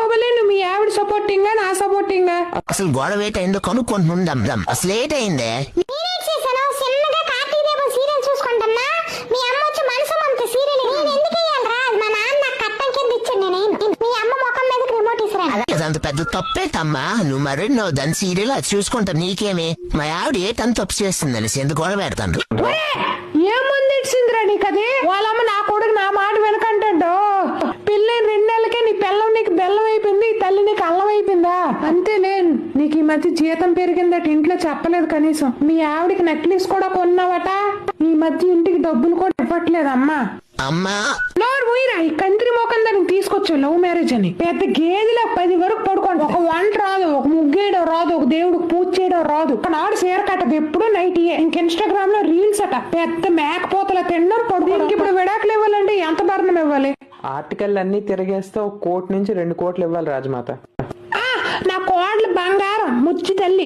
బాహుబలి నువ్వు మీ ఆవిడ సపోర్టింగ్ నా సపోర్టింగ్? అసలు గొడవ ఏటైందో కనుక్కుంటుందాం. అసలు ఏటైందే? సీరియల్ చూసుకుంటున్నా మీ అమ్మ వచ్చి మనసు మంత సీరియల్ నేను ఎందుకు ఇయ్యాలరా? మా నాన్న నాకు కట్టం కింద ఇచ్చాడు. నేను మీ అమ్మ ముఖం మీదకి రిమోట్ ఇస్తాను. అదంత పెద్ద తప్పేటమ్మా. నువ్వు మరి నువ్వు దాని సీరియల్ అది చూసుకుంటా నీకేమి? మా ఆవిడ ఏటంత తప్పు చేస్తుంది అనేసి ఎందుకు గొడవ పెడతాను? ఏముంది ఇచ్చిందిరా నీకది? వాళ్ళమ్మ నా కొడుకు నా మాట వెనకంటాడు. పిల్లని 2 నెలలకే నీ పిల్లం నీకు బెల్లం అయిపోయింది, ఈ తల్లి నీకు అల్లం అయిపోయిందా? అంతేలే. నీకు ఈ మధ్య జీతం పెరిగిందట, ఇంట్లో చెప్పలేదు కనీసం. మీ ఆవిడికి నెక్లెస్ కూడా కొన్నావట. ఈ మధ్య ఇంటికి డబ్బులు కూడా ఇవ్వట్లేదమ్మా. అమ్మా నోరు పోయిరా. ఈ కంత్రి మోకం దానికి తీసుకొచ్చు లవ్ మ్యారేజ్ అని. పెద్ద గేదెలో 10 వరకు పడుకోండి. ఒక వంట రాదు, ఒక ముగ్గేయడం రాదు, ఒక దేవుడికి పూజ చేయడం రాదు. నాడు చీర కట్టదు, ఎప్పుడు నైట్ ఇంక ఇన్స్టాగ్రామ్ లో రీల్స్ అట. పెద్ద మేకపోతల తినడం పడుకోవడం. ఇప్పుడు విడాకులు ఇవ్వాలంటే ఎంత భరణం ఇవ్వాలి? ఆర్టికల్ అన్ని తిరిగేస్తే 1 కోటి నుంచి 2 కోట్లు ఇవ్వాలి రాజమాత. నా కోడలు